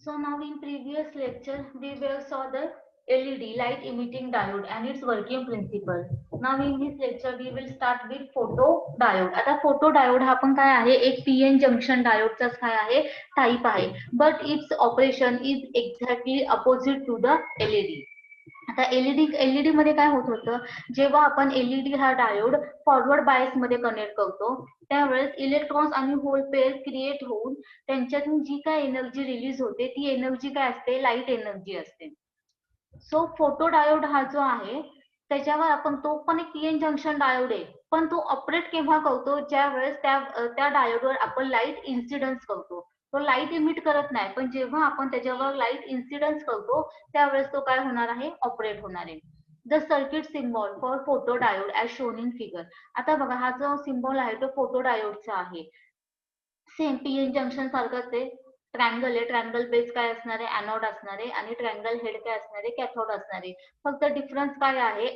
So now in previous lecture we will saw the LED light emitting diode and its working principle. Now in this lecture we will start with photo diode. आता photo diode हा पण काय आहे एक PN junction डायोडचाच काय आहे type आहे. But its operation is exactly opposite to the LED. आता एलईडी मध्ये काय होत होतं जेव्हा आपण एलईडी हा डायोड फॉरवर्ड बायस मध्ये कनेक्ट करतो त्यावेळेस इलेक्ट्रॉन्स आणि होल पेअर क्रिएट होऊन त्यांच्यातून जी काय एनर्जी रिलीज होते ती एनर्जी काय असते लाईट एनर्जी असते. सो फोटो डायोड हा जो आहे त्याच्यावर आपण तो पण एक पीएन जंक्शन डायोड आहे पण तो ऑपरेट केव्हा करतो ज्या वेळेस त्या डायोडवर आपण लाईट इन्सिडन्स करतो. तो लाईट इमिट करत नाही पण जेव्हा आपण त्याच्यावर लाईट इन्सिडन्स करतो त्यावेळेस तो काय होणार आहे ऑपरेट होणार आहे. The circuit symbol for photo diode as shown in figure. आता बघा हा जो सिम्बॉल आहे तो फोटो डायोडचा आहे. सेम पीएन जंक्शन सारखंच आहे. ट्रँगल आहे ट्रँगल बेस काय असणार आहे एनोड असणार आहे आणि ट्रँगल हेड काय असणार आहे कॅथोड असणार आहे. फक्त डिफरन्स काय आहे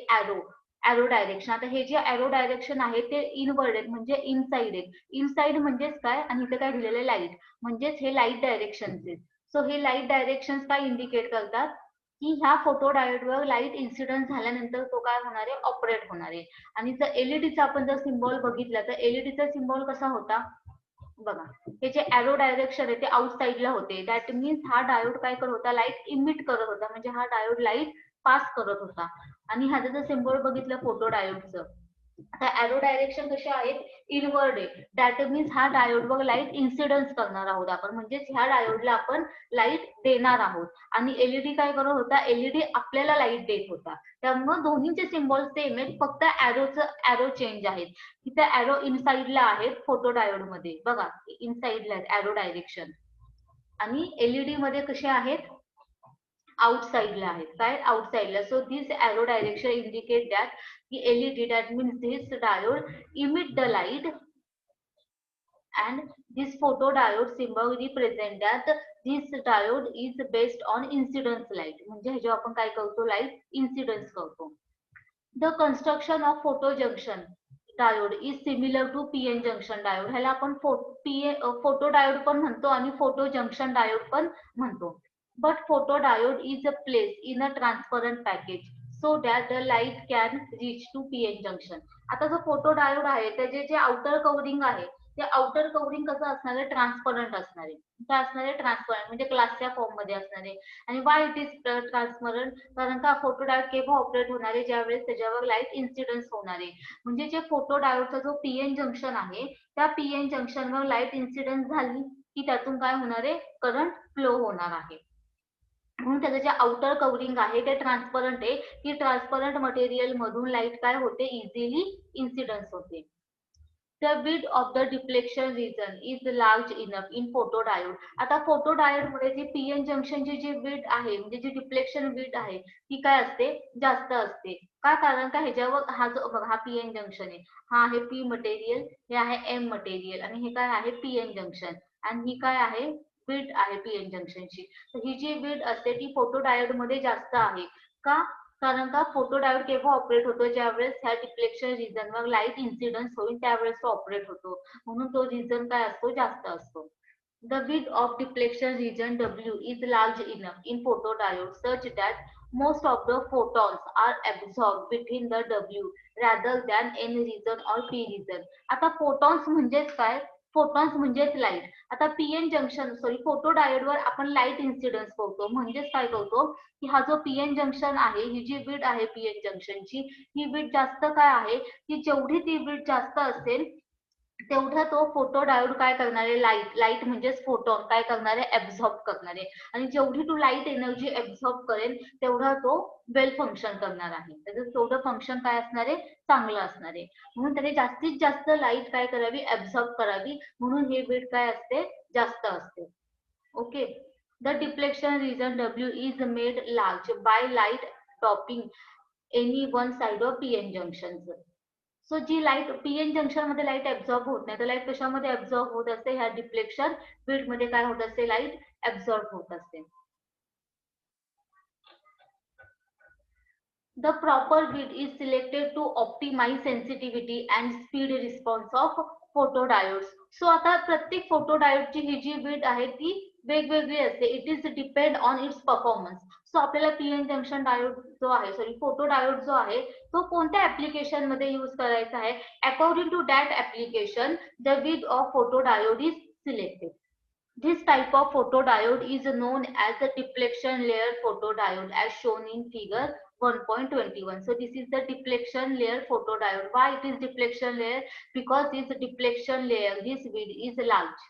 एरो डायरेक्शन. आता हे जे एरो डायरेक्शन आहे ते इनवर्ड आहेत म्हणजे इनसाइड आहेत. इनसाइड म्हणजेच काय आणि इथे काय दिलेलं लाईट म्हणजेच हे लाईट डायरेक्शनचे. सो हे लाईट डायरेक्शन काय इंडिकेट करतात की ह्या फोटो डायोडवर लाईट इन्सिडन्स झाल्यानंतर तो काय होणार आहे ऑपरेट होणार आहे. आणि जर एलईडीचा आपण जर सिम्बॉल बघितला तर एलईडीचा सिम्बॉल कसा होता बघा हे जे एरो डायरेक्शन आहे ते आउटसाइडला होते. दॅट मीन्स हा डायोड काय करत होता लाईट इमिट करत होता म्हणजे हा डायोड लाईट पास करत होता. आणि ह्याचं जर सिम्बॉल बघितलं फोटो डायोडचं आता एरो डायरेक्शन कसे आहेत इनवर्ड आहे. दॅट मीन्स हा डायोडवर लाईट इन्सिडन्स करणार आहोत आपण म्हणजेच ह्या डायोडला आपण लाईट देणार आहोत. आणि एलईडी काय करत होता एलईडी आपल्याला लाईट देत होता. त्यामुळे दोन्हीचे सिम्बॉल सेम आहेत फक्त एरो चेंज आहेत. तिथे एरो इनसाइडला आहेत फोटो डायोड मध्ये बघा इनसाइडला एरो डायरेक्शन आणि एलईडी मध्ये कसे आहेत आउटसाइडला आहेत काय आउटसाइडला. So this arrow direction indicate that की LED that means this diode emit the light and this photodiode symbol represent that this diode is based on incidence light म्हणजे जेव्हा आपण काय करतो लाईट इन्सिडन्स करतो. The construction of photo junction diode is similar to PN junction diode. ह्याला आपण photo diode पण म्हणतो आणि फोटो जंक्शन डायोड पण म्हणतो. But photodiode is a place in a transparent package so that the light can reach to PN junction. आता जो photo diode आहे त्याचे जे आउटर कव्हरिंग आहे ते आउटर कव्हरिंग कसं असणार आहे ट्रान्सपरंट असणार आहे. काय असणार आहे ट्रान्सपरंट म्हणजे ग्लासच्या फॉर्म मध्ये असणार आहे. आणि वाय इट इज ट्रान्सपरंट कारण का फोटो डायोड केव्हा ऑपरेट होणार आहे ज्यावेळेस त्याच्यावर लाईट इन्सिडन्स होणार आहे. म्हणजे जे फोटो डायोडचा जो पीएन जंक्शन आहे त्या पीएन जंक्शनवर लाईट इन्सिडन्स झाली की त्यातून काय होणार आहे करंट फ्लो होणार आहे. म्हणून त्याचं जे आउटर कव्हरिंग आहे ते ट्रान्सपरंट आहे की ट्रान्सपरंट मटेरियल मधून लाईट काय होते इझिली इन्सिडन्स होते. The width of the deflection region is large enough in photodiode. आता फोटोडायोड मध्ये जी पीएन जंक्शनची जी विड्थ आहे म्हणजे जी डिफ्लेक्शन विड्थ आहे ती काय असते जास्त असते. का कारण का ह्याच्यावर हा जो हा पीएन जंक्शन आहे हा आहे पी मटेरियल हे आहे एम मटेरियल आणि हे काय आहे पीएन जंक्शन आणि ही काय आहे विड्थ आहे पीएन जंक्शनची. तर ही जी विड्थ असते ती फोटोडायोड मध्ये जास्त आहे. का कारण का फोटोडायोड केव्हा ऑपरेट होतो ज्यावेळेस ह्या डिफ्लेक्शन रिजनवर लाईट इन्सिडन्स होईल त्यावेळेस तो ऑपरेट होतो. म्हणून तो रिजन काय असतो जास्त असतो. The width of deflection region W is large enough in photodiode such that most of the photons are absorbed between the W rather than N region or P region. आता photons म्हणजेच काय photons म्हणजेच light. आता PN junction sorry photo डायोडवर आपण light incidence करतो म्हणजेच काय करतो की हा जो पीएन जंक्शन आहे ही जी विड्थ आहे पीएन जंक्शनची ही विड्थ जास्त काय आहे की जेवढी ती विड्थ जास्त असेल तेवढा तो फोटो डायोड काय करणार आहे लाईट म्हणजेच फोटॉन काय करणार आहे ऍब्झॉर्ब करणार आहे. आणि जेवढी तू लाईट एनर्जी ऍब्झॉर्ब करेल तेवढा तो वेल फंक्शन करणार आहे. त्याचं तेवढं फंक्शन काय असणार आहे चांगलं असणार आहे. म्हणून त्याने जास्तीत जास्त लाईट काय करावी ऍब्झॉर्ब करावी म्हणून हे विड्थ काय असते जास्त असते. Okay. The deflection region W is made large by light topping any one side of PN junction. So जी लाईट पीएन जंक्शन मध्ये लाईट ऍब्झॉर्ब होत नाही तर लाईट कशामध्ये ऍब्झॉर्ब होत असते ह्या डिफ्लेक्शन विड्थ मध्ये काय होत असते लाईट ऍब्झॉर्ब होत असते. The proper bit is selected to optimize sensitivity and speed response of photodiodes. So आता प्रत्येक फोटोडायोडची ही जी बीट आहे ती वेगवेगळी असते. It is depend on it's performance. So आपल्याला पीएन जंक्शन डायोड जो आहे फोटोडायोड जो आहे तो कोणत्या ऍप्लिकेशन मध्ये यूज करायचा आहे. According to that application the beat of photodiode is selected. This type of photodiode is known as the deflection layer photodiode as shown in figure 1.21. So this is the deflection layer photodiode. Why it is deflection layer? Because this deflection layer, this width is large.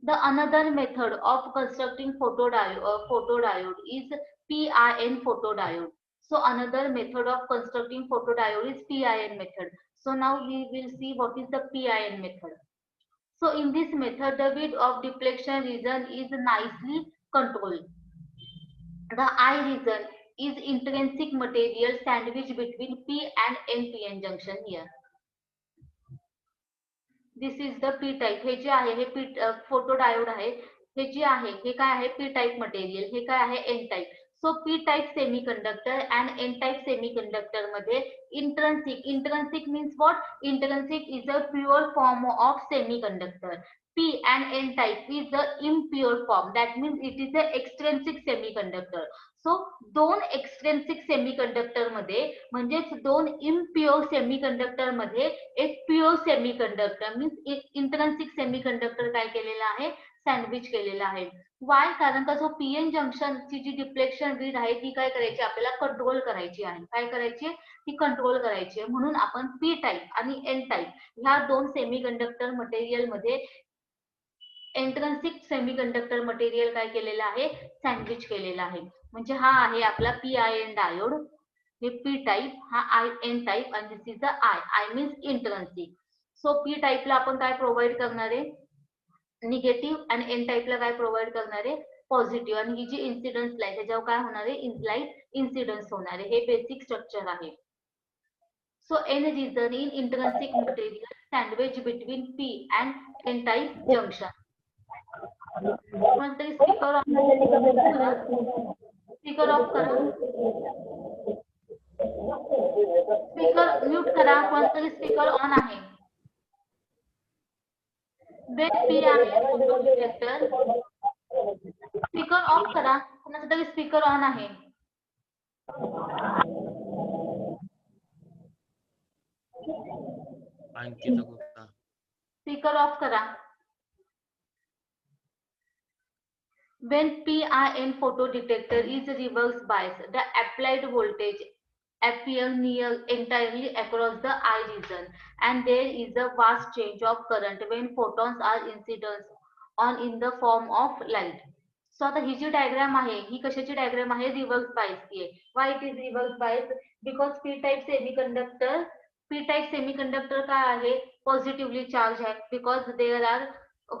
The another method of constructing photodiode is PIN photodiode. So another method of constructing photodiode is PIN method. So now we will see what is the PIN method. So in this method, the width of deflection region is nicely controlled. The I region is intrinsic material sandwiched between P and NPN junction here. This is the P type. हे जे आहे हे P photodiode आहे. हे जे आहे हे काय आहे P type material. हे काय आहे N type. So P type semiconductor and N type semiconductor मध्ये intrinsic means what? Intrinsic is a pure form of semiconductor. P and N type is the impure form. That means it is the extrinsic semiconductor. So दोन extrinsic semiconductor मध्ये म्हणजेच दोन impure semiconductor मध्ये एक pure semiconductor means एक intrinsic semiconductor काय केलेला आहे सँडविच केलेला आहे. वाय? कारण का जो पीएन जंक्शन ची जी डिफ्लेक्शन बीट आहे ती काय करायची आपल्याला कंट्रोल करायची आहे. काय करायची ती कंट्रोल करायची आहे. म्हणून आपण पी टाईप आणि एन टाईप ह्या दोन सेमीकंडक्टर मटेरियल मध्ये इंट्रिन्सिक सेमीकंडक्टर मटेरियल काय केलेलं आहे सँडविच केलेला आहे. म्हणजे हा आहे आपला पीआयएन डायोड. हे पी टाईप हा आय एन टाईप आणि this is the I means intrinsic. So P टाईपला आपण काय प्रोव्हाइड करणार आहे निगेटिव्ह आणि एन टाईपला काय प्रोव्हाइड करणार आहे पॉझिटिव्ह. आणि ही जी इन्सिडन्स लाईट त्याच्यावर काय होणार आहे लाईट इन्सिडन्स होणार आहे. हे बेसिक स्ट्रक्चर आहे. So N region in intrinsic material sandwich between P and N type junction. कोणतरी स्पीकर ऑफ करा. स्पीकर म्यूट करा. कोणतरी स्पीकर ऑन आहे. When P आहे फोटो डिटेक्टर स्पीकर ऑफ करा. कोणाचा तरी स्पीकर ऑन आहे. स्पीकर ऑफ करा. When PIN photo detector is reverse biased, the applied voltage appear near entirely across the eye region and there is a vast change of current when photons are incident on in the form of light. So आता ही जी diagram आहे ही कशाची diagram आहे reverse बायसची आहे. Why it is reverse bias? Because P type semiconductor काय आहे positively charge आहे because there are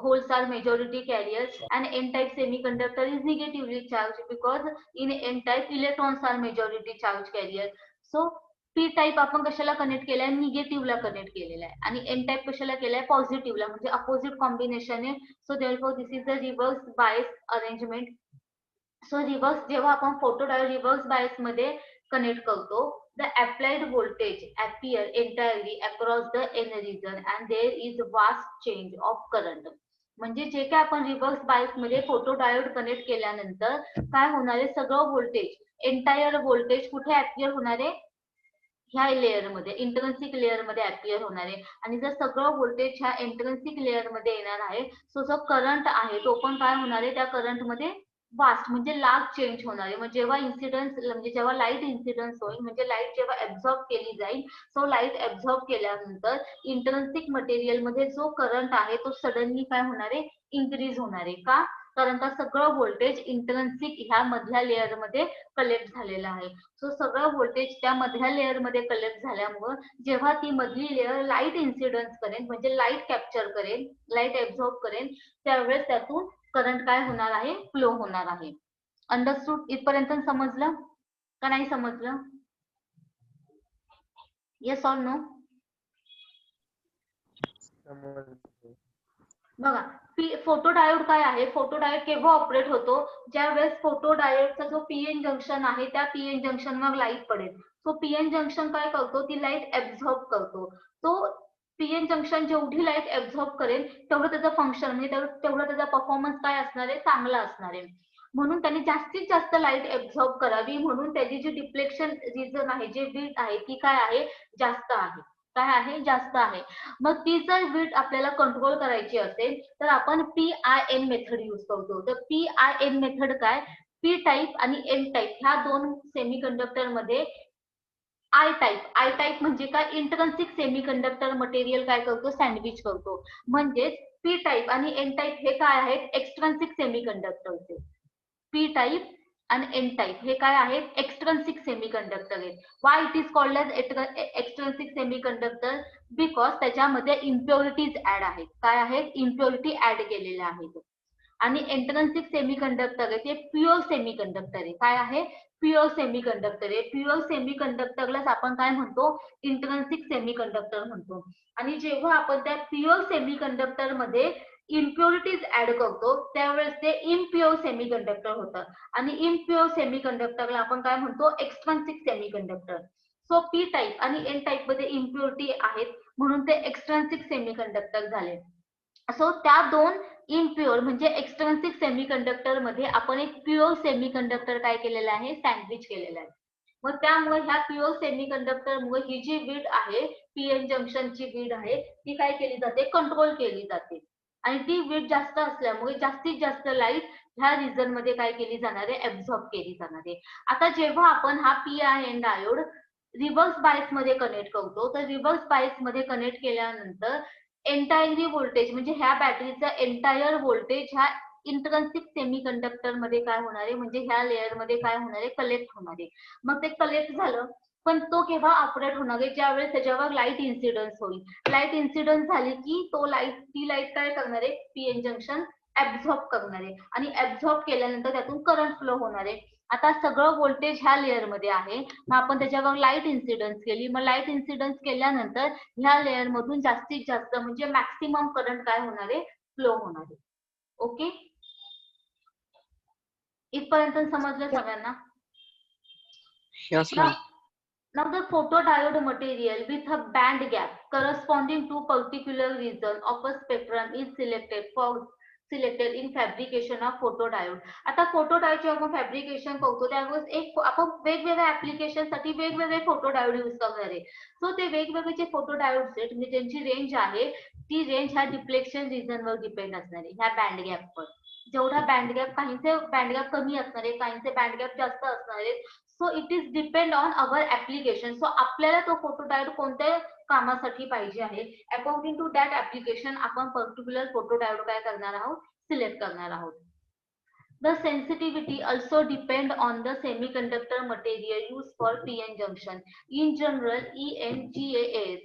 holes are majority carriers and n type semiconductor is negatively charged because in n type electrons are majority charge carrier. So p type आपण कशाला connect केलाय निगेटिव्हला connect केलेला आहे आणि n type कशाला केलाय पॉझिटिव्हला म्हणजे अपोजिट कॉम्बिनेशन आहे. So therefore this is the reverse bias arrangement. So reverse जेव्हा आपण फोटोडायोड रिव्हर्स बायस मध्ये कनेक्ट करतो the applied voltage appear entirely across the n region and there is vast change of current. म्हणजे जे काय आपण reverse bias मध्ये photodiode connect केल्यानंतर काय होणार आहे सगळं व्होल्टेज एंटायर व्होल्टेज कुठे अपियर होणार आहे ह्या लेयर मध्ये इंट्रिन्सिक लेयर मध्ये अपियर होणार आहे. आणि जर सगळं व्होल्टेज ह्या इंट्रिन्सिक लेयर मध्ये येणार आहे सो जो करंट आहे तो पण काय होणार आहे त्या करंट मध्ये वास्ट म्हणजे लार्ज चेंज होणार आहे. मग जेव्हा इन्सिडन्स म्हणजे जेव्हा लाईट इन्सिडन्स होईल म्हणजे लाईट जेव्हा ऍब्झॉर्ब केली जाईल सो लाईट ऍब्झॉर्ब केल्यानंतर इंट्रिन्सिक मटेरियल मध्ये जो करंट आहे तो सडनली काय होणार आहे इन्क्रीज होणार आहे. का? कारण का सगळं व्होल्टेज इंट्रिन्सिक ह्या मधल्या लेयर मध्ये कलेक्ट झालेलं आहे. सो सगळं व्होल्टेज त्या मधल्या लेयर मध्ये कलेक्ट झाल्यामुळे जेव्हा ती मधली लेयर लाईट इन्सिडन्स करेल म्हणजे लाईट कॅप्चर करेल लाईट ऍब्झॉर्ब करेल त्यावेळेस त्यातून करंट काय होणार आहे फ्लो होणार आहे. अंडरस्टूड? इथपर्यंत समजलं का नाही समजलं? Yes or no? बघा फोटोडायोड काय आहे फोटोडायोड केव्हा ऑपरेट होतो ज्या वेळेस फोटोडायोडचा जो पीएन जंक्शन आहे त्या पीएन जंक्शन वर लाईट पडेल. सो पीएन जंक्शन काय करतो, ती लाईट ऍब्झॉर्ब करतो. तो पीएन जंक्शन जेवढी लाईट ऍब्झॉर्ब करेल तेवढं त्याचं फंक्शन म्हणजे तेवढं त्याचा परफॉर्मन्स काय असणार आहे, चांगला असणार आहे. म्हणून त्यांनी जास्तीत जास्त लाईट ऍब्झॉर्ब करावी म्हणून त्याची जी डिफ्लेक्शन रिजन आहे, जे विड्थ आहे ती काय आहे, जास्त आहे. काय आहे, जास्त आहे. मग ती जर विड्थ आपल्याला कंट्रोल करायची असेल तर आपण PIN मेथड यूज करतो. तर PIN मेथड काय, पी टाईप आणि एन टाईप ह्या दोन सेमीकंडक्टर मध्ये आय टाईप म्हणजे काय, इंट्रिन्सिक सेमीकंडक्टर मटेरियल काय करतो, सँडविच करतो. म्हणजेच पी टाईप आणि एन टाईप हे काय आहेत, एक्स्ट्रिन्सिक सेमीकंडक्टरचे. पी टाईप आणि एन टाईप हे काय आहेत, एक्स्ट्रिन्सिक सेमीकंडक्टर आहेत. Why it is called as extrinsic semiconductor, because त्याच्यामध्ये इम्प्युरिटीज ऍड आहेत. काय आहेत, इम्प्युरिटी ऍड केलेल्या आहेत. आणि इंट्रिन्सिक सेमीकंडक्टर आहे ते प्युअर सेमीकंडक्टर आहे. काय आहे, प्युअर सेमीकंडक्टर आहे. प्युअर सेमीकंडक्टरलाच आपण काय म्हणतो, इंट्रिन्सिक सेमीकंडक्टर म्हणतो. आणि जेव्हा आपण त्या प्युअर सेमीकंडक्टर मध्ये इम्प्युरिटीज ऍड करतो त्यावेळेस ते इम्प्युअर सेमीकंडक्टर होतं. आणि इम्प्युअर सेमीकंडक्टरला आपण काय म्हणतो, एक्स्ट्रिन्सिक सेमीकंडक्टर. सो पी टाईप आणि एन टाईप मध्ये इम्प्युरिटी आहेत म्हणून ते एक्स्ट्रिन्सिक सेमीकंडक्टर झाले. सो त्या दोन इम्प्युअर म्हणजे एक्स्ट्रिन्सिक सेमीकंडक्टर मध्ये आपण एक प्युअर सेमीकंडक्टर काय केलेलं आहे, सँडविच केलेलं आहे. मग त्यामुळे ह्या प्युअर सेमीकंडक्टर मुळे ही जी विड आहे, पीएन जंक्शनची विड आहे ती काय केली जाते, कंट्रोल केली जाते. आणि ती विड जास्त असल्यामुळे जास्तीत जास्त लाईट ह्या रिजन मध्ये काय केली जाणार आहे, ऍब्झॉर्ब केली जाणार आहे. आता जेव्हा आपण हा PIN डायोड रिव्हर्स बायस मध्ये कनेक्ट करतो तर रिव्हर्स बायस मध्ये कनेक्ट केल्यानंतर एंटायरली व्होल्टेज म्हणजे ह्या बॅटरीचा एंटायर व्होल्टेज ह्या इंट्रिन्सिक सेमीकंडक्टर मध्ये काय होणार आहे, म्हणजे ह्या लेअर मध्ये काय होणार आहे, कलेक्ट होणार आहे. मग ते कलेक्ट झालं पण तो केव्हा ऑपरेट होणार आहे, ज्यावेळेस त्याच्यावर लाईट इन्सिडन्स होईल. लाईट इन्सिडन्स झाली की ती लाईट काय करणार आहे, पीएन जंक्शन ऍब्झॉर्ब करणार आहे आणि ऍब्झॉर्ब केल्यानंतर त्यातून करंट फ्लो होणार आहे. आता सगळं व्होल्टेज ह्या लेअर मध्ये आहे, मग आपण त्याच्यावर लाईट इन्सिडन्स केली. मग लाईट इन्सिडन्स केल्यानंतर ह्या लेअर मधून जास्तीत जास्त म्हणजे मॅक्सिमम करंट काय होणार आहे, फ्लो होणार आहे. ओके, इथपर्यंत समजलं सगळ्यांना? Yes, Now, ma'am. now the photodiode material with a band gap corresponding to particular region of a spectrum is selected in fabrication of photodiode. आता फोटोडायोड जेव्हा आपण फॅब्रिकेशन करतो त्यावेळेस एक आपण वेगवेगळ्या ऍप्लिकेशन साठी वेगवेगळे फोटोडायोड यूज करणार आहे. सो ते वेगवेगळे जे फोटोडायोड आहेत म्हणजे त्यांची रेंज आहे ती रेंज ह्या डिफ्लेक्शन रिजन वर डिपेंड असणार आहे, ह्या बँड गॅपवर. जेवढा बँड गॅप, काहींचे बँड गॅप कमी असणार आहे, काहींचे बँड गॅप जास्त असणार आहे. So it is depend on our application. So आपल्याला तो फोटोडायोड कोणत्या कामासाठी पाहिजे आहे, अकॉर्डिंग टू दॅट ऍप्लिकेशन आपण पर्टिक्युलर फोटोडायोड काय करणार आहोत, सिलेक्ट करणार आहोत. The sensitivity also depend on the semiconductor material used for PN junction. In general, ENGAS,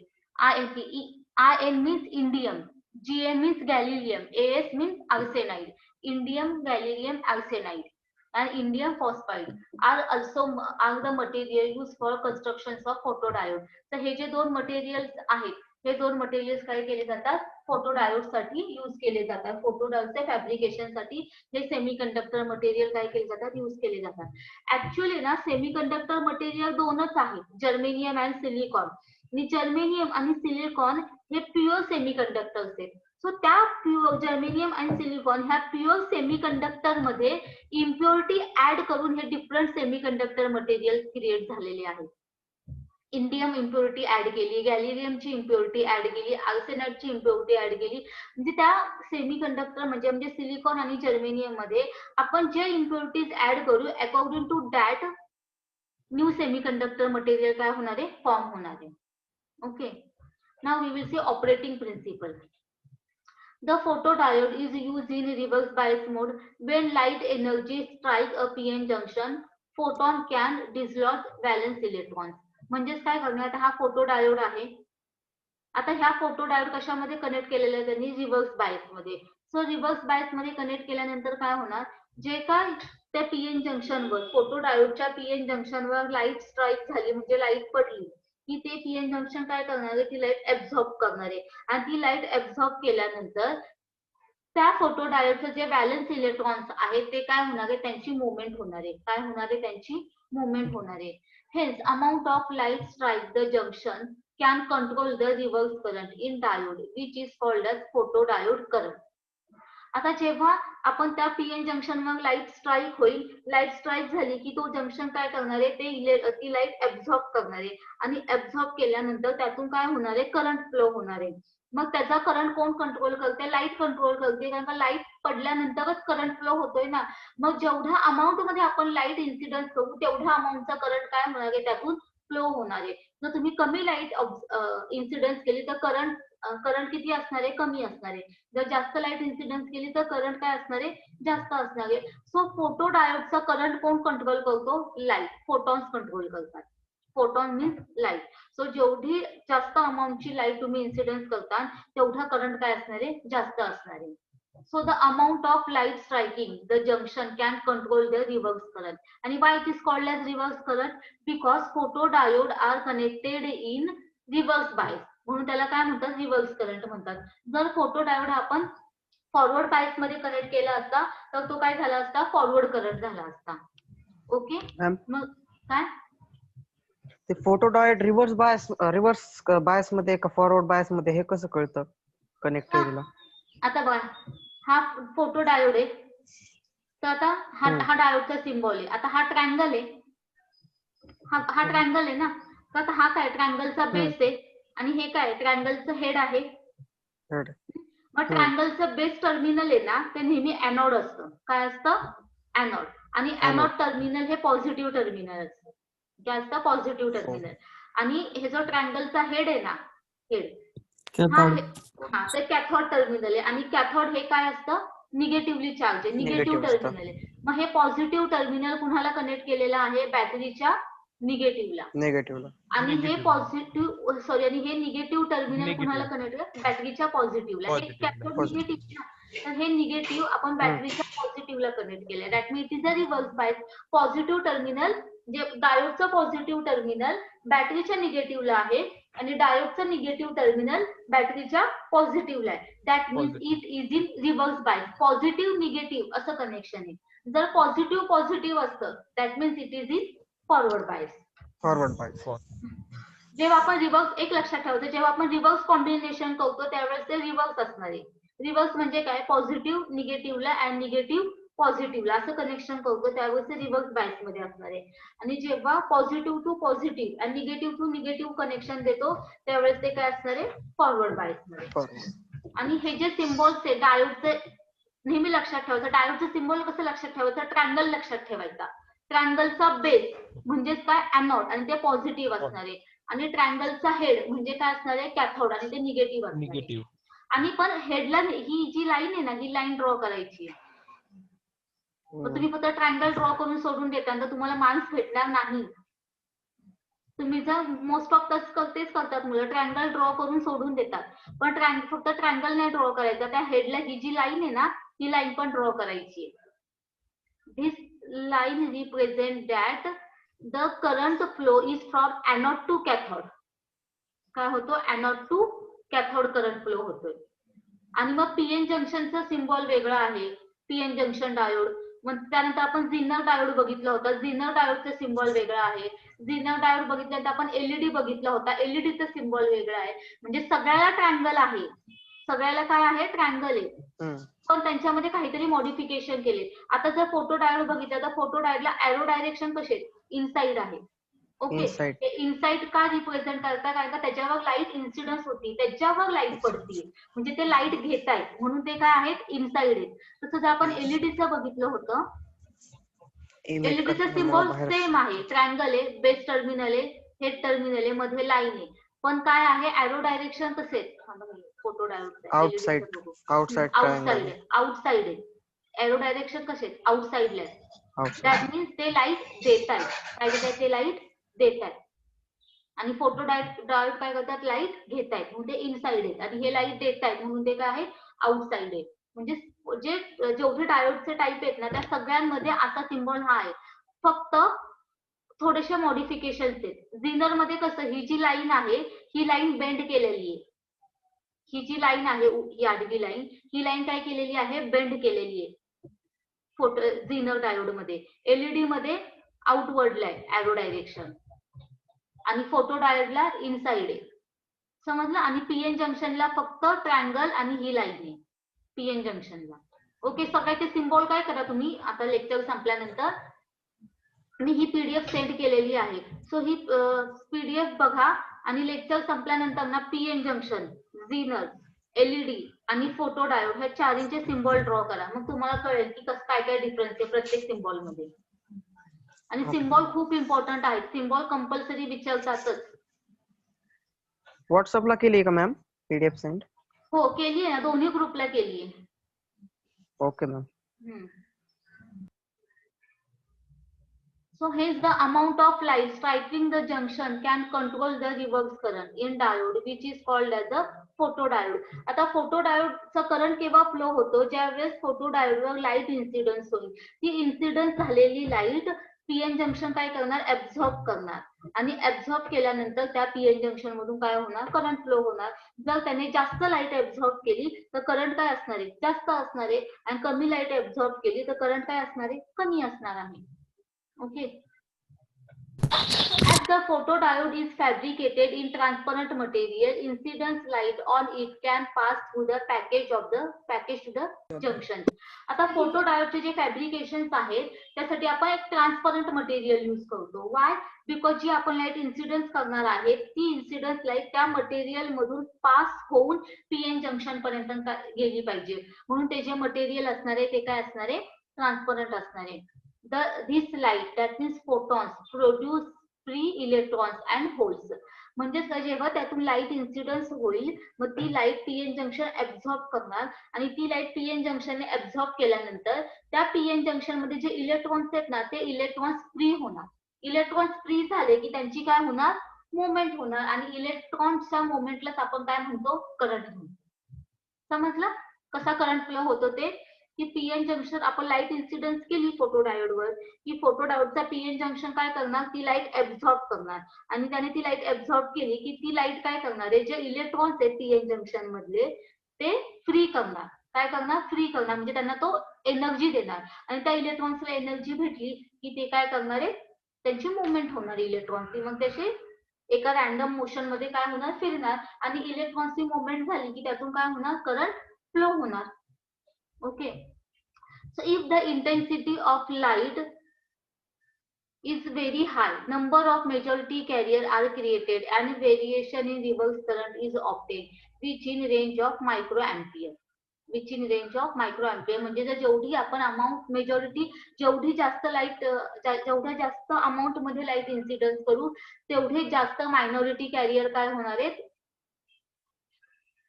IN means indium, GA means gallium, AS means arsenide. Indium, gallium, arsenide and indium phosphide are the material used for constructions of photodiode. तर हे जे दोन materials आहेत हे दोन materials काय केले जातात, फोटोडायोड साठी यूज केले जातात. फोटोडायोडच्या फॅब्रिकेशन साठी हे सेमीकंडक्टर मटेरियल काय केले जातात, यूज केले जातात. ऍक्च्युअली ना सेमीकंडक्टर मटेरियल दोनच आहेत, जर्मेनियम अँड सिलिकॉन. आणि जर्मेनियम आणि सिलिकॉन हे प्युअर सेमीकंडक्टर्स आहेत. सो त्या प्युअर जर्मेनियम आणि सिलिकॉन ह्या प्युअर सेमीकंडक्टर मध्ये इम्प्युरिटी ऍड करून हे डिफरंट सेमीकंडक्टर मटेरियल क्रिएट झालेले आहेत. इंडियम इम्प्युरिटी ऍड केली, गॅलियमची इम्प्युरिटी ऍड केली, आर्सेनाइडची इम्प्युरिटी ऍड केली. म्हणजे त्या सेमीकंडक्टर म्हणजे सिलिकॉन आणि जर्मेनियम मध्ये आपण जे इम्प्युरिटीज ऍड करू according to that new semiconductor material काय होणार आहे, फॉर्म होणार आहे. Okay, now we will see operating principle. The photodiode is used in reverse bias mode. When light energy strikes a PN junction, photon can dislodge valence electrons. म्हणजेच काय करणार, आता हा फोटोडायोड आहे. आता ह्या फोटोडायोड कशामध्ये कनेक्ट केलेला आहे त्यांनी, रिव्हर्स बायस मध्ये. सो रिव्हर्स बायस मध्ये कनेक्ट केल्यानंतर काय होणार, जे काय त्या पीएन जंक्शनवर फोटोडायोडच्या पीएन जंक्शनवर लाईट स्ट्राईक झाली म्हणजे लाईट पडली की ते पीएन जंक्शन काय करणार आहे, ती लाईट ऍब्झॉर्ब करणार आहे. आणि ती लाईट ऍब्झॉर्ब केल्यानंतर त्या फोटोडायोडचे जे व्हॅलन्स इलेक्ट्रॉन्स आहेत ते काय होणार आहे, त्यांची मुवमेंट होणार आहे. काय होणार आहे, त्यांची मुवमेंट होणार आहे. Hence, amount of light strike the junction can control the reverse current in diode, which is called as photodiode current. आता जेव्हा आपण त्या पीएन जंक्शन मग लाईट स्ट्राईक होईल, लाईट स्ट्राईक झाली की तो जंक्शन काय करणार आहे, ती लाईट ऍब्झॉर्ब करणार आहे आणि ऍब्झॉर्ब केल्यानंतर त्यातून काय होणार आहे, करंट फ्लो होणार आहे. मग त्याचा करंट कोण कंट्रोल करते, लाईट कंट्रोल करते, कारण का लाईट पडल्यानंतरच करंट फ्लो होतोय ना. मग जेवढ्या अमाऊंट मध्ये आपण लाईट इन्सिडन्स करू तेवढ्या अमाऊंटचा करंट काय होणार आहे, त्यातून फ्लो होणार आहे. जर तुम्ही कमी लाईट इन्सिडन्स केली तर करंट किती असणार आहे, कमी असणार आहे. जर जास्त लाईट इन्सिडन्स केली तर करंट काय असणार आहे, जास्त असणार आहे. सो फोटो डायोडचा करंट कोण कंट्रोल करतो, लाईट, फोटॉन्स कंट्रोल करतात. Photon means light. सो जेवढी जास्त अमाऊंटची लाईट तुम्ही इन्सिडन्स करता तेवढा करंट काय असणार आहे, जास्त असणार आहे. So the amount of light striking the junction can control the reverse current. And why it is called as reverse current? Because photodiode are connected in reverse bias. म्हणून त्याला काय म्हणतात, रिव्हर्स करंट म्हणतात. जर फोटोडायोड आपण forward bias मध्ये connect केला असता तर तो काय झाला असता, फॉरवर्ड करंट झाला असता. ओके, मग काय ते फोटोडायोड रिव्हर्स बायस मध्ये का फॉरवर्ड बायस मध्ये हे कसं कळतं कनेक्टिव्हला? आता बघा, हा फोटो डायोड आहे, तर आता हा डायोडचा सिम्बॉल आहे. आता हा ट्रायंगल आहे, हा ट्रायंगल आहे ना, तर आता हा काय, ट्रायंगलचा बेस आहे आणि हे काय, ट्रायंगलचं हेड आहे. मग ट्रायंगलचं बेस टर्मिनल आहे ना, ते नेहमी एनोड असतं. काय असतं, एनोड. आणि एनोड टर्मिनल हे पॉझिटिव्ह टर्मिनल असतं. काय असतं, पॉझिटिव्ह टर्मिनल. आणि हे जो ट्रायंगलचा हेड आहे ना, हेड हा ते कॅथोड टर्मिनल आहे. आणि कॅथोड हे काय असतं, निगेटिव्हली चार्ज आहे, निगेटिव्ह टर्मिनल आहे. मग हे पॉझिटिव्ह टर्मिनल कुणाला कनेक्ट केलेलं आहे, बॅटरीच्या निगेटिव्हला. आणि हे पॉझिटिव्ह आणि हे निगेटिव्ह टर्मिनल कुणाला कनेक्ट आहे, बॅटरीच्या पॉझिटिव्हला. हे कॅथोड निगेटिव्ह, तर हे निगेटिव्ह आपण बॅटरीच्या पॉझिटिव्हला कनेक्ट केलंय. That means it is a reverse bias. Positive terminal, जे डायोडचं पॉझिटिव्ह टर्मिनल बॅटरीच्या निगेटिव्हला आहे आणि डायोडचं निगेटिव्ह टर्मिनल बॅटरीच्या पॉझिटिव्हला आहे. That means it is in reverse bias. Positive negative असं कनेक्शन आहे. जर पॉझिटिव्ह असतं that means it is in forward bias. जेव्हा आपण रिव्हर्स, एक लक्षात ठेवायचं, जेव्हा आपण रिव्हर्स कॉम्बिनेशन करतो त्यावेळेस ते रिव्हर्स असणार आहे. रिव्हर्स म्हणजे काय, पॉझिटिव्ह निगेटिव्हला अँड निगेटिव्ह पॉझिटिव्हला असं कनेक्शन करतो त्यावेळेस ते रिव्हर्स बायस मध्ये असणार आहे. आणि जेव्हा पॉझिटिव्ह टू पॉझिटिव्ह आणि निगेटिव्ह टू निगेटिव्ह कनेक्शन देतो त्यावेळेस ते काय असणार आहे, फॉरवर्ड बायस मध्ये. आणि हे जे सिम्बॉल्स आहे डायोडचे, नेहमी लक्षात ठेवायचं. डायोडचं सिम्बॉल कसं लक्षात ठेवायचं, ट्रायंगल लक्षात ठेवायचा. ट्रायंगलचा बेस म्हणजेच काय, एनोड, आणि ते पॉझिटिव्ह असणार आहे. आणि ट्रायंगलचा हेड म्हणजे काय असणार आहे, कॅथोड, आणि ते निगेटिव्ह असणार आहे. आणि पण हेडला ही जी लाईन आहे ना, ही लाईन ड्रॉ करायची. तुम्ही फक्त ट्रायंगल ड्रॉ करून सोडून देता तर तुम्हाला मार्क्स भेटणार नाही. तुम्ही जर मोस्ट ऑफ तेच करतात मुलं, ट्रायंगल ड्रॉ करून सोडून देतात. पण फक्त ट्रायंगल नाही ड्रॉ करायचा, त्या हेडला ही जी लाईन आहे ना, ही लाईन पण ड्रॉ करायची. This line represent that the current flow is from anode to cathode. काय होतो, anode to cathode current flow होतोय. आणि मग पीएन जंक्शनचा सिम्बॉल वेगळा आहे, पीएन जंक्शन डायोड. मग त्यानंतर आपण झिनर डायोड बघितला होता, झिनर डायोडचा सिम्बॉल वेगळा आहे. झिनर डायोड बघितल्यानंतर आपण एलईडी बघितला होता, एलईडीचा सिम्बॉल वेगळा आहे. म्हणजे सगळ्याला ट्रायंगल आहे, सगळ्याला काय आहे, ट्रायंगल आहे, पण त्यांच्यामध्ये काहीतरी मॉडिफिकेशन केले. आता जर फोटो डायोड बघितला तर फोटो डायोडला एरो डायरेक्शन कसे, इनसाइड आहे. ओके, हे इनसाइड का रिप्रेझेंट करतात, कारण का त्याच्यावर लाईट इन्सिडन्स होती, त्याच्यावर लाईट पडती, म्हणजे ते लाईट घेत आहेत म्हणून ते काय आहेत, इनसाइड आहेत. तसं जर आपण एलईडीचं बघितलं होतं, एलईडीचं सिम्बॉल सेम आहे, ट्रायंगल आहे, बेस टर्मिनल आहे, हेड टर्मिनल आहे, मध्ये लाईन आहे, पण काय आहे, एरो डायरेक्शन कसे, फोटो डायोड आउटसाइड आहे. एरो डायरेक्शन कसे, आउटसाइडला आहे. दॅट मीन्स ते लाईट देत आहेत, काय देत आहेत, ते लाईट देत आहेत. आणि फोटो डायोड काय करतात, लाईट घेत आहेत म्हणून ते इनसाइड आहेत. आणि हे लाईट देत आहेत म्हणून ते काय आहे, आउटसाइड आहे. म्हणजे जेवढे डायोडचे टाईप आहेत ना, त्या सगळ्यांमध्ये असा सिम्बॉल हा आहे, फक्त थोडेसे मॉडिफिकेशन्स आहेत. झिनर मध्ये कसं, ही जी लाईन आहे ही लाईन बेंड केलेली आहे, ही जी लाईन आहे, ही आडवी लाईन, ही लाईन काय केलेली आहे, बेंड केलेली आहे झिनर डायोड मध्ये. एलईडी मध्ये आउटवर्डला आहे एरो डायरेक्शन. आणि फोटो डायोडला इनसाइड आहे. समजलं? आणि पीएन जंक्शनला फक्त ट्रायंगल आणि ही लाईन आहे पीएन जंक्शनला. ओके, सगळ्याचे सिम्बॉल काय करा तुम्ही आता लेक्चर संपल्यानंतर. मी ही पीडीएफ सेंड केलेली आहे. सो ही पीडीएफ बघा आणि लेक्चर संपल्यानंतर ना पीएन जंक्शन, झीनर, एलईडी आणि फोटो डायोड ह्या चारींचे सिम्बॉल ड्रॉ करा. मग तुम्हाला कळेल की कसं काय काय डिफरन्स आहे प्रत्येक सिम्बॉल मध्ये. आणि सिम्बॉल खूप इम्पॉर्टंट आहेत. सिम्बॉल कंपल्सरी विचारतातच. व्हॉट्सअपला केली का मॅम पीडीएफ सेंड? हो केली आहे ना, दोन्ही ग्रुपला केली आहे. Okay ma'am. So hence the amount of light striking the junction can control the reverse current in diode which is called as a photodiode. आता फोटोडायोडचा करंट केव्हा फ्लो होतो? ज्यावेळेस फोटोडायोडवर लाईट इन्सिडन्स होईल. ती इन्सिडन्स झालेली लाईट पीएन जंक्शन काय करणार? Absorb करणार आणि ऍब्झॉर्ब केल्यानंतर त्या पीएन जंक्शन मधून काय होणार? करंट फ्लो होणार. जर त्याने जास्त लाईट ऍब्झॉर्ब केली तर करंट काय असणार आहे? जास्त असणार आहे. आणि कमी लाईट ऍब्झॉर्ब केली तर करंट काय असणार आहे? कमी असणार आहे. Okay. As the photodiode is fabricated in transparent material, incidence light on it can pass through the package to the junction. आता फोटोडायोडचे जे फॅब्रिकेशन्स आहेत त्यासाठी आपण एक ट्रान्सपरंट मटेरियल यूज करतो. वाय? बिकॉज जी आपण लाईट इन्सिडन्स करणार आहे ती इन्सिडन्स लाईट त्या मटेरियल मधून पास होऊन पीएन जंक्शन पर्यंत गेली पाहिजे. म्हणून ते जे मटेरियल असणार आहे ते काय असणार आहे? ट्रान्सपरंट असणार आहे. This light, that means photons, produce free electrons and holes. म्हणजे जेव्हा त्यातून लाईट इन्सिडन्स होईल मग ती लाईट पीएन जंक्शन ऍब्झॉर्ब करणार आणि ती लाईट पीएन जंक्शनने ऍब्झॉर्ब केल्यानंतर त्या पीएन जंक्शन मध्ये जे इलेक्ट्रॉन्स आहेत ना ते इलेक्ट्रॉन्स फ्री होणार. इलेक्ट्रॉन्स फ्री झाले की त्यांची काय होणार? मुवमेंट होणार आणि इलेक्ट्रॉन्सच्या मुवमेंटलाच आपण काय म्हणतो? करंट म्हणतो. समजलं कसा करंट फ्लो होतो ते? की पीएन जंक्शन आपण लाईट इन्सिडन्स केली फोटोडायोडवर की फोटोडायोडचा पीएन जंक्शन काय करणार? ती लाईट ऍब्झॉर्ब करणार आणि त्याने ती लाईट ऍब्झॉर्ब केली की ती लाईट काय करणार आहे? जे इलेक्ट्रॉन्स आहेत पीएन जंक्शन मधले ते फ्री करणार. काय करणार? फ्री करणार. म्हणजे त्यांना तो एनर्जी देणार आणि त्या इलेक्ट्रॉन्सला एनर्जी भेटली की ते काय करणार आहे? त्यांची मुवमेंट होणार इलेक्ट्रॉन्सची. मग त्याचे एका रॅन्डम मोशन मध्ये काय होणार? फिरणार आणि इलेक्ट्रॉन्सची मुवमेंट झाली की त्यातून काय होणार? करंट फ्लो होणार. Okay, so if the intensity of light is very high, number of majority carrier are created and variation in reverse current is obtained which in range of microampere. Which in range of microampere म्हणजे जर जेवढी आपण amount majority जेवढी जास्त light जेवढ्या जास्त amount मध्ये light incidence करू तेवढे जास्त मायनॉरिटी कॅरियर काय होणार आहेत?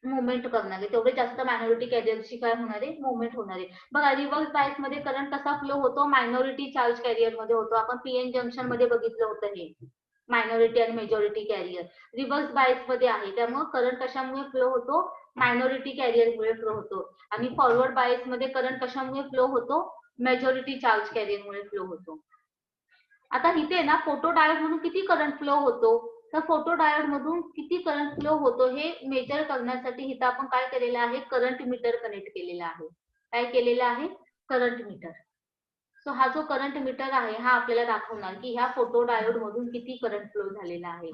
मुवमेंट करणार आहे. तेवढे जास्त मायनॉरिटी कॅरियरची काय होणार आहे? मुवमेंट होणार आहे. बघा रिव्हर्स बायस मध्ये करंट कसा फ्लो होतो? मायनॉरिटी चार्ज कॅरियर मध्ये होतो. आपण पीएन जंक्शन मध्ये बघितलं होतं हे मायनॉरिटी आणि मेजॉरिटी कॅरियर रिव्हर्स बायस मध्ये आहे. त्यामुळे करंट कशामुळे फ्लो होतो? मायनॉरिटी कॅरियरमुळे फ्लो होतो. आणि फॉरवर्ड बायस मध्ये करंट कशामुळे फ्लो होतो? मेजॉरिटी चार्ज कॅरियरमुळे फ्लो होतो. आता इथे ना फोटो डायोड म्हणून किती करंट फ्लो होतो? तर फोटो डायोड मधून किती करंट फ्लो होतो हे मेजर करण्यासाठी इथं आपण काय केलेलं आहे? करंट मीटर कनेक्ट केलेला आहे. काय केलेलं आहे? Current meter. सो हा जो करंट मीटर आहे हा आपल्याला दाखवणार की ह्या फोटो डायोड मधून किती करंट फ्लो झालेला आहे.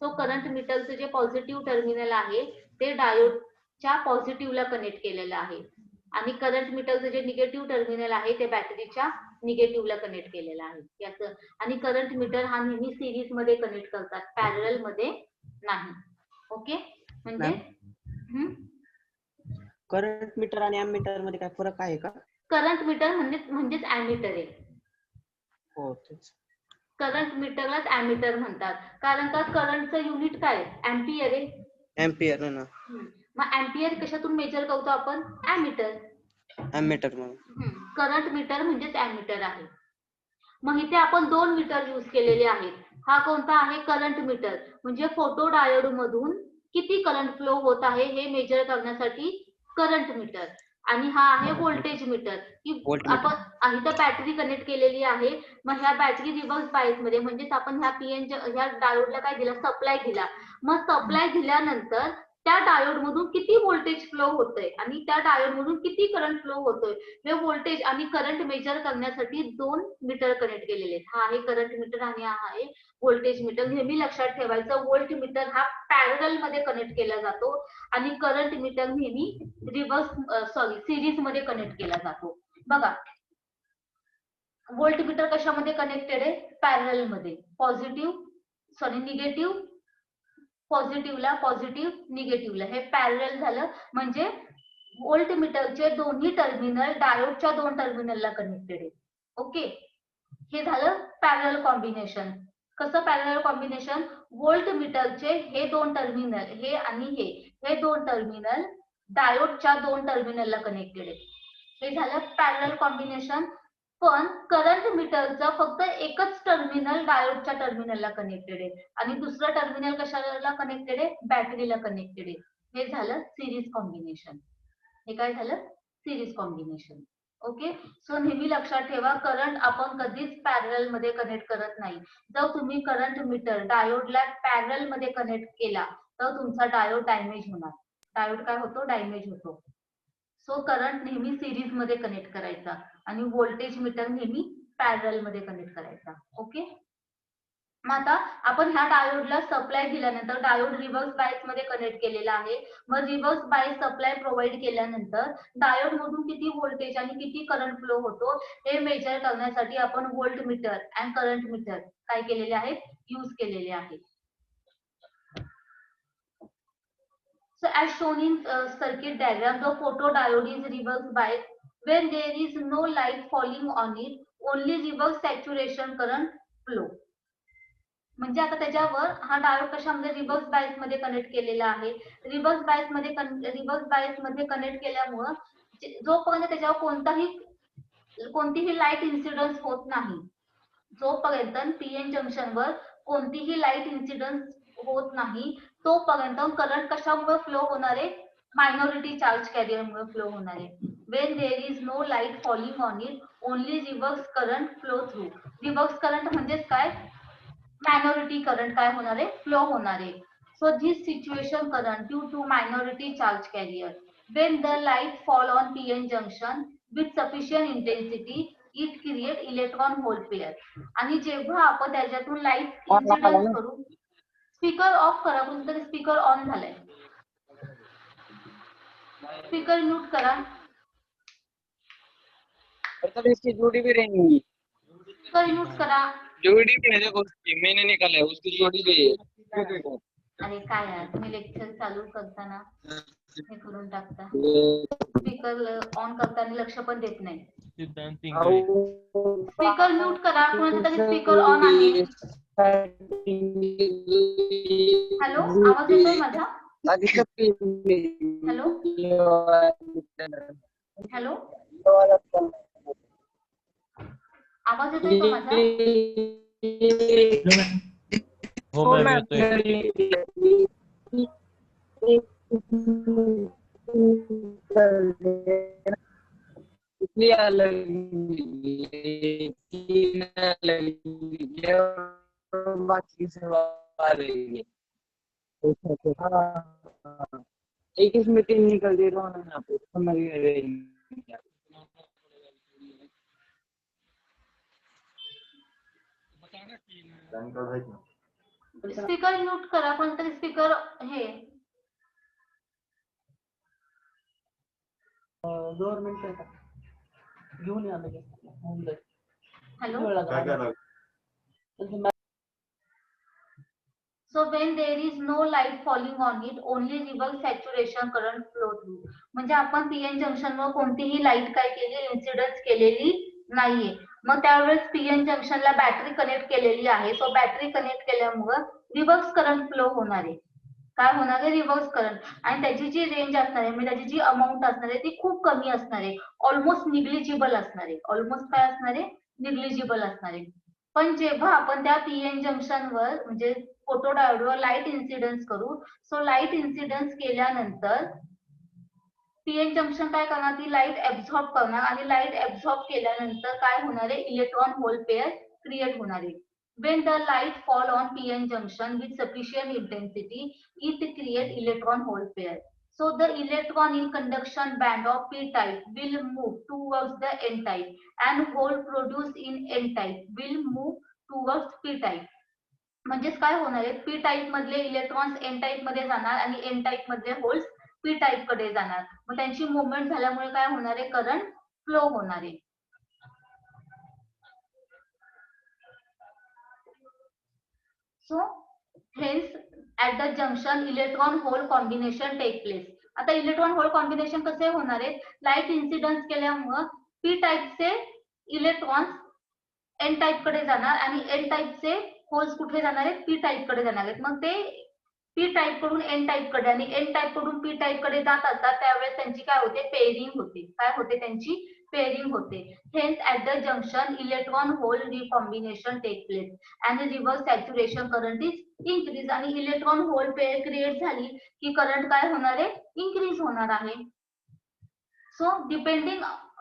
सो करंट मीटरचं जे पॉझिटिव्ह टर्मिनल आहे ते डायोडच्या पॉझिटिव्हला कनेक्ट केलेलं आहे आणि करंट मीटरचं जे निगेटिव्ह टर्मिनल आहे ते बॅटरीच्या निगेटिव्हला कनेक्ट केलेला आहे. याचं आणि करंट मीटर हा नेहमी सिरीज मध्ये कनेक्ट करतात, पॅरलल मध्ये नाही. ओके, म्हणजे करंट मीटर आणि एमीटर मध्ये काय फरक आहे का? करंट मीटर म्हणजेच एमीटर आहे. हो तेच. करंट मीटरलाच एमीटर म्हणतात कारण का करंटचं युनिट काय? एम्पियर आहे. एम्पियर ना. मग एम्पियर कशातून मेजर करतो आपण? एमीटर. एमीटर म्हणून करंट मीटर म्हणजेच एमीटर आहे. मग इथे आपण 2 मीटर यूज केलेले आहेत. हा कोणता आहे? Current meter. म्हणजे फोटो डायोड मधून किती करंट फ्लो होत आहे हे मेजर करण्यासाठी करंट मीटर. आणि हा आहे व्होल्टेज मीटर की आपण इथं बॅटरी कनेक्ट केलेली आहे. मग ह्या बॅटरी रिव्हर्स बायस मध्ये म्हणजेच आपण ह्या डायोडला काय दिला? सप्लाय दिला. मग सप्लाय दिल्यानंतर त्या डायोड मधून किती व्होल्टेज फ्लो होतोय आणि त्या डायोड मधून किती करंट फ्लो होतोय हे व्होल्टेज आणि करंट मेजर करण्यासाठी 2 मीटर कनेक्ट केलेले आहेत. हा आहे करंट मीटर आणि हा आहे व्होल्टेज मीटर. नेहमी लक्षात ठेवायचं व्होल्ट मीटर हा पॅरलल मध्ये कनेक्ट केला जातो आणि करंट मीटर नेहमी सिरीज मध्ये कनेक्ट केला जातो. बघा व्होल्ट मीटर कशामध्ये कनेक्टेड आहे? पॅरलल मध्ये. निगेटिव्ह पॉझिटिव्हला, पॉझिटिव्ह निगेटिव्हला, हे पॅरलल झालं. म्हणजे व्होल्ट मीटरचे दोन्ही टर्मिनल डायोडच्या 2 टर्मिनलला कनेक्टेड आहे. ओके, हे झालं पॅरलल कॉम्बिनेशन. कसं पॅरलल कॉम्बिनेशन? व्होल्ट मीटरचे हे 2 टर्मिनल, हे आणि हे 2 टर्मिनल डायोडच्या 2 टर्मिनलला कनेक्टेड आहे. हे झालं पॅरलल कॉम्बिनेशन. पण करंट मीटरचं फक्त एकच टर्मिनल डायोडच्या टर्मिनलला कनेक्टेड आहे आणि दुसरं टर्मिनल कशाला कनेक्टेड आहे? बॅटरीला कनेक्टेड आहे. हे झालं सिरीज कॉम्बिनेशन. हे काय झालं? Series combination. ओके, सो नेहमी लक्षात ठेवा करंट आपण कधीच पॅरलल मध्ये कनेक्ट करत नाही. जर तुम्ही करंट मीटर डायोडला पॅरलल मध्ये कनेक्ट केला तर तुमचा डायोड डॅमेज होणार. डायोड काय होतो? डॅमेज होतो. सो करंट नेहमी सिरीज मध्ये कनेक्ट करायचा आणि व्होल्टेज मीटर नेहमी पॅरलल मध्ये कनेक्ट करायचा. ओके, मग आता आपण ह्या डायोडला सप्लाय दिल्यानंतर डायोड रिव्हर्स बायस मध्ये कनेक्ट केलेला आहे. मग रिव्हर्स बायस सप्लाय प्रोव्हाइड केल्यानंतर डायोड मधून किती व्होल्टेज आणि किती करंट फ्लो होतो हे मेजर करण्यासाठी आपण voltmeter and current meter काय केलेले आहेत? यूज केलेले आहेत. So as shown in circuit diagram, the photodiode is reverse biased. When there is no light falling on it, only reverse saturation current flow. म्हणजे आता त्याच्यावर हा डायोड कशामध्ये? रिव्हर्स बायस मध्ये कनेक्ट केलेला आहे. रिव्हर्स बायस मध्ये कनेक्ट केल्यामुळं जोपर्यंत त्याच्यावर कोणतीही लाईट इन्सिडन्स होत नाही, जोपर्यंत पीएन जंक्शनवर कोणतीही लाईट इन्सिडन्स होत नाही तोपर्यंत करंट कशामुळे फ्लो होणार आहे? मायनॉरिटी चार्ज कॅरियरमुळे फ्लो होणार आहे. When there is no light falling on it, only reverse current flow through. Reverse current म्हणजेच काय? मायनॉरिटी करंट काय होणार आहे? फ्लो होणार आहे. So this situation current due to minority charge carrier when the light fall on PN junction with sufficient intensity it create electron hole pair. आणि जेव्हा आपण त्याच्यातून लाईट इन्सिडन्स करू, स्पीकर ऑफ करा. कोणतरी स्पीकर ऑन झालाय, स्पीकर म्यूट करा. इसकी जोड़ी भी रहेंगी. स्पीकर म्यूट करा. जोड़ी भी है, देखो उसकी मैंने निकाला है, उसकी जोड़ी भी है. अरे काय यार, तुम्ही लेक्चर चालू करताना हे करून टाकता. स्पीकर ऑन करताना लक्ष पण देत नाही. स्पीकर म्यूट करा. कोणाचा तरी स्पीकर ऑन आहे. हॅलो, आवाज येतोय माझा? हॅलो हॅलो, आवाज येतोय का माझा? हो मॅम येतोय. बाकी सब आ रही है. एक इसमें 3 निकल दे रहा हूँ ना, आपको समझ में स्पीकर म्यूट करा. कोणतरी स्पीकर हे 2 मिनिटं घेऊन या लगेच. Hello. So when there is no light falling on it, only reverse saturation current flow through. म्हणजे आपण पीएन जंक्शन वर कोणतीही लाईट काय केली? इन्सिडन्स केलेली नाहीये. मग त्यावेळेस पीएन जंक्शनला बॅटरी कनेक्ट केलेली आहे. सो बॅटरी कनेक्ट केल्यामुळे रिव्हर्स करंट फ्लो होणार आहे. काय होणार आहे? Reverse current. आणि त्याची जी रेंज असणार आहे, म्हणजे त्याची जी अमाऊंट असणार आहे ती खूप कमी असणार आहे. ऑलमोस्ट निग्लिजिबल असणार आहे. ऑलमोस्ट काय असणार आहे? निग्लिजिबल असणार आहे. पण जेव्हा आपण त्या पीएन जंक्शनवर म्हणजे फोटोडायोडवर लाईट इन्सिडन्स करू, सो लाईट इन्सिडन्स केल्यानंतर पीएन जंक्शन काय करणार? ती लाईट ऍब्झॉर्ब करणार आणि लाईट ऍब्झॉर्ब केल्यानंतर काय होणार आहे? इलेक्ट्रॉन होल पेअर क्रिएट होणार आहे. When the light fall on PN junction with sufficient intensity, it create electron hole pair. So the electron in conduction band of p type will move towards the n type and hole produced in n type will move towards p type. म्हणजेच काय होणार आहे, P type मधले electrons N type मध्ये जाणार आणि N type मधले holes P type कडे जाणार. मग त्यांची मुवमेंट झाल्यामुळे काय होणार आहे, करंट फ्लो होणार आहे. So hence at the junction electron hole combination take place. आता इलेक्ट्रॉन होल कॉम्बिनेशन कसे होणार आहे, लाईट इन्सिडन्स केल्यामुळं पी टाईपचे इलेक्ट्रॉन्स एन टाईप कडे जाणार आणि एन टाईपचे होल्स कुठे जाणार आहेत, पी टाईप कडे जाणार आहेत. मग ते पी टाईप कडून एन टाईप कडे आणि एन टाईप कडून पी टाईप कडे जात असतात, त्यावेळेस त्यांची काय होते, पेअरिंग होते. काय होते, त्यांची पेअरिंग होते. Hence at the junction electron hole recombination take place आणि reverse saturation current is increase. आणि इलेक्ट्रॉन होल पेअर क्रिएट झाली की करंट काय होणार आहे, इन्क्रीज होणार आहे. So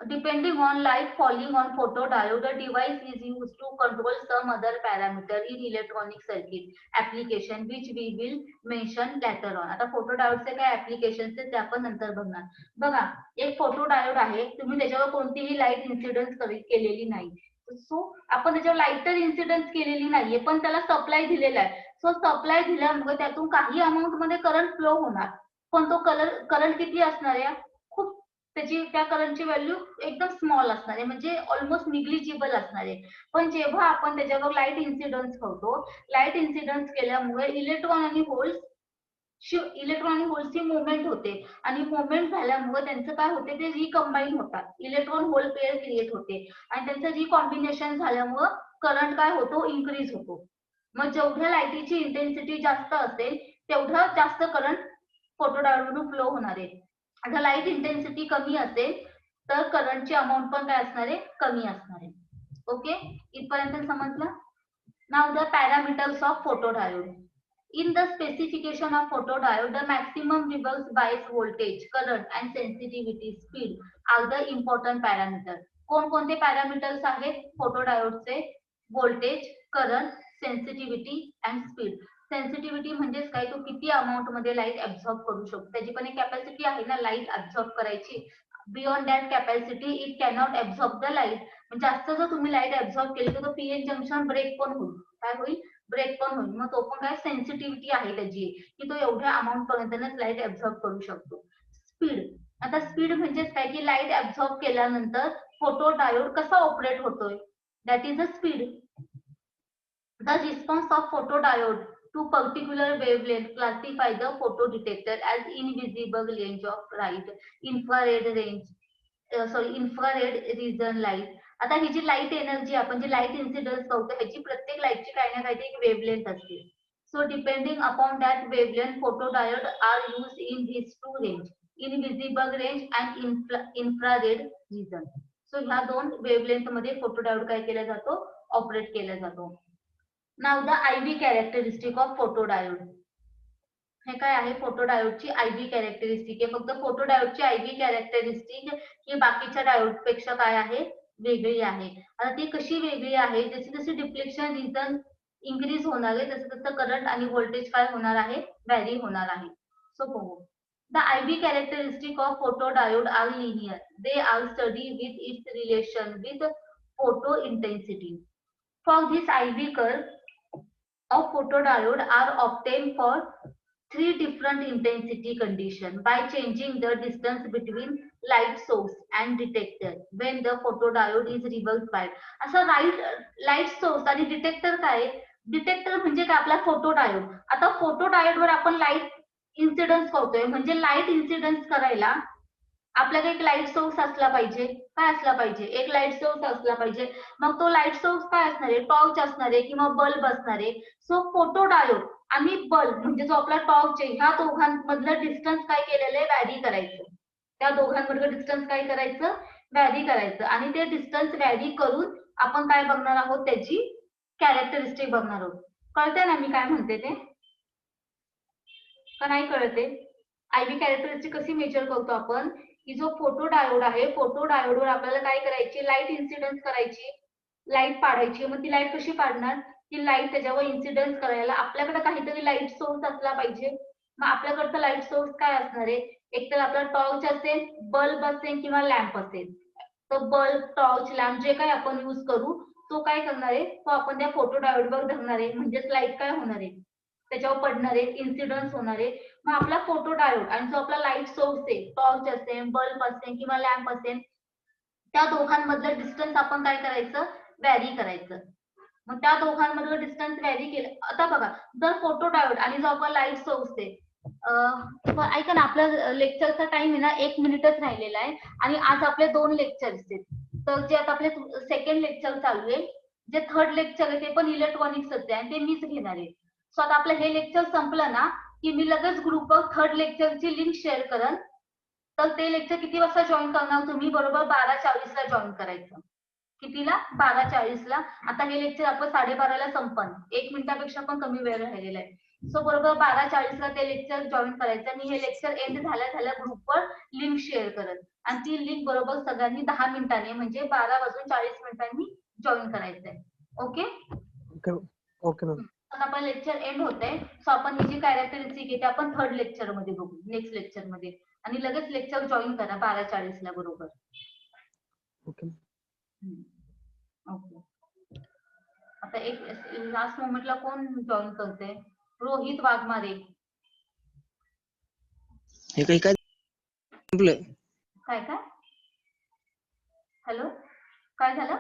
depending on light falling on photodiode, the device is used to control some other parameter in electronic circuit application which we will mention later on. आता फोटोडायोडचे काय applications ते आपण नंतर बघणार. बघा, एक फोटोडायोड आहे, तुम्ही त्याच्यावर कोणतीही लाईट इन्सिडन्स केलेली नाही. सो आपण त्याच्यावर लाईट तर इन्सिडन्स केलेली नाहीये, पण त्याला सप्लाय दिलेला आहे. सो सप्लाय दिल्यामुळे त्यातून काही अमाऊंट मध्ये करंट फ्लो होणार. पण तो करंट किती असणार आहे, खूप त्याची त्या करंटची व्हॅल्यू एकदम स्मॉल असणार आहे, म्हणजे ऑलमोस्ट निग्लिजिबल असणार आहे. पण जेव्हा आपण त्याच्यावर लाईट इन्सिडन्स करतो, लाईट इन्सिडन्स केल्यामुळे इलेक्ट्रॉन आणि होल्सची मुवमेंट होते आणि मुवमेंट झाल्यामुळे त्यांचं काय होते, ते रिकंबाईन होतात, इलेक्ट्रॉन होल पेअर क्रिएट होते आणि त्यांचं रिकॉम्बिनेशन झाल्यामुळे करंट काय होतो, इन्क्रीज होतो. मग जेवढ्या लाईटीची इंटेन्सिटी जास्त असेल तेवढं जास्त करंट फोटोडायोडमधून फ्लो होणार आहे. आता लाईट इंटेन्सिटी कमी असेल तर करंटची अमाऊंट पण काय असणार आहे, कमी असणार आहे. ओके, इथपर्यंत समजलं. नाव the parameters of photodiode. In the specification of photodiode, the maximum reverse bias voltage, current and sensitivity, speed are the important parameters. कोणकोणते पॅरामीटर्स आहेत फोटोडायोडचे? Voltage, current, sensitivity and speed. Sensitivity म्हणजेच काय, तो किती अमाऊंट मध्ये लाईट ऍब्झॉर्ब करू शकतो, त्याची पण एक कॅपॅसिटी आहे ना लाईट ऍब्झॉर्ब करायची. Beyond that capacity it cannot absorb the light. जास्त जर तुम्ही लाईट ऍब्झॉर्ब केली तर तो पीएन जंक्शन ब्रेक पण होईल. काय होईल, ब्रेक पण होईल. मग तो पण काय सेन्सिटिव्हिटी आहे त्याची, की तो एवढ्या अमाऊंट पर्यंतच लाईट ऍब्झॉर्ब करू शकतो. स्पीड. आता स्पीड म्हणजेच काय, की लाईट ऍब्झॉर्ब केल्यानंतर फोटो डायोड कसा ऑपरेट होतोय, that is a speed. The response of photo diode to particular wavelength classify the photo detector as invisible range of light, infrared region light. आता ही जी light energy आपण जी light incidence करतो ह्याची प्रत्येक लाईटची काही ना काही एक वेवलेंथ असते. So depending upon that wavelength photodiode are used in this two range, invisible range and infrared region. So ह्या दोन वेवलेंथ मध्ये फोटो डायोड काय केला जातो, ऑपरेट केला जातो. नाव the IV characteristic of photodiode. हे काय आहे, फोटोडायोडची IV कॅरेक्टरिस्टिक आहे. फक्त फोटोडायोडची IV कॅरेक्टरिस्टिक ही बाकीच्या डायोड पेक्षा काय आहे, वेगळी आहे. आता ती कशी वेगळी आहे, जशी जशी डिप्लेक्शन रिजन इन्क्रीज होणार आहे तसं तसं करंट आणि व्होल्टेज काय होणार आहे, व्हॅरी होणार आहे. सो बघू. The IV characteristic of photodiode are linear. They are studied with its relation with photo intensity. For this IV curve of photodiode are obtained for 3 different intensity condition by changing the distance between light source and detector when the photodiode is reverse biased. असं light source आणि detector काय, detector म्हणजे काय, आपला photodiode. आता photodiode वर आपण light incidence करतोय, म्हणजे लाईट इन्सिडन्स करायला आपल्याकडे एक लाईट सोर्स असला पाहिजे. काय असला पाहिजे, एक लाईट सोर्स असला पाहिजे. मग तो लाईट सोर्स काय असणार आहे, टॉर्च असणार आहे किंवा बल्ब असणार आहे. सो फोटोडायोड आणि बल्ब म्हणजे जो आपला टॉर्च आहे, ह्या दोघांमधलं डिस्टन्स काय केलेलं आहे, व्हॅरी करायचं. त्या दोघांमधलं डिस्टन्स काय करायचं, व्हॅरी करायचं. आणि ते डिस्टन्स व्हॅरी करून आपण काय बघणार आहोत, त्याची कॅरेक्टरिस्टिक बघणार आहोत. कळते ना मी काय म्हणते ते, का नाही कळते? IV कॅरेक्टरिस्टिक कशी मेजर करतो आपण, की जो फोटोडायोड आहे, फोटोडायोडवर आपल्याला काय करायची, लाईट इन्सिडन्स करायची, लाईट पाडायची. मग ती लाईट कशी पाडणार, की लाईट त्याच्यावर इन्सिडन्स करायला आपल्याकडे काहीतरी लाईट सोर्स असला पाहिजे. मग आपल्याकडचा लाईट सोर्स काय असणार आहे? एकतर आपला टॉर्च असेल, बल्ब असेल किंवा लॅम्प असेल. तर बल्ब, टॉर्च, लॅम्प जे काही आपण यूज करू तो काय करणार आहे, तो आपण त्या फोटो डायोडवर धरणार आहे. म्हणजेच लाईट काय होणार आहे, त्याच्यावर पडणार आहे, इन्सिडन्स होणार आहे. मग आपला फोटो डायोड आणि जो आपला लाईट सोर्स आहे, टॉर्च असेल, बल्ब असेल किंवा लॅम्प असेल, त्या दोघांमधलं डिस्टन्स आपण काय करायचं, व्हॅरी करायचं. मग त्या दोघांमधलं डिस्टन्स व्हॅरी केलं. आता बघा, जर फोटो डायोड आणि जो आपला लाईट सोर्स आहे, ऐका ना, आपल्या लेक्चरचा टाइम आहे ना 1 मिनिटच राहिलेला आहे आणि आज आपले 2 लेक्चर्स आहेत. तर जे आता आपले सेकंड लेक्चर चालू आहे, जे थर्ड लेक्चर आहे ते पण इलेक्ट्रॉनिक्सच आहे आणि ते मीच घेणार आहे. सो आता आपलं हे लेक्चर संपलं ना की मी लगेच ग्रुपवर थर्ड लेक्चरची लिंक शेअर करेन. तर ते लेक्चर किती वाजता जॉईन करणार तुम्ही? बरोबर 12:40 ला जॉईन करायचं. कितीला? 12:40 ला. आता हे लेक्चर आपण 12:30ला संपन. 1 मिनिटापेक्षा पण कमी वेळ राहिलेला आहे. सो बरोबर 12:40ला ते लेक्चर जॉईन करायचं आणि हे लेक्चर एंड झाल्या ग्रुपवर लिंक शेअर करत आणि ती लिंक बरोबर सगळ्यांनी 10 मिनिटांनी म्हणजे 12:40 जॉईन करायचंय. Okay okay ma'am. आता आपण लेक्चर एंड होतंय. सो आपण ही जी कॅरेक्टरिस्टिक आहे ते आपण थर्ड लेक्चर मध्ये बघू, नेक्स्ट लेक्चर मध्ये. आणि लगेच लेक्चर जॉईन करा 12:40ला बरोबर. ओके. ओके. आता एक लास्ट मोमेंटला कोण जॉईन करते? रोहित वाघमारे. हे काही काय संपलं? काय काय? हॅलो, काय झालं?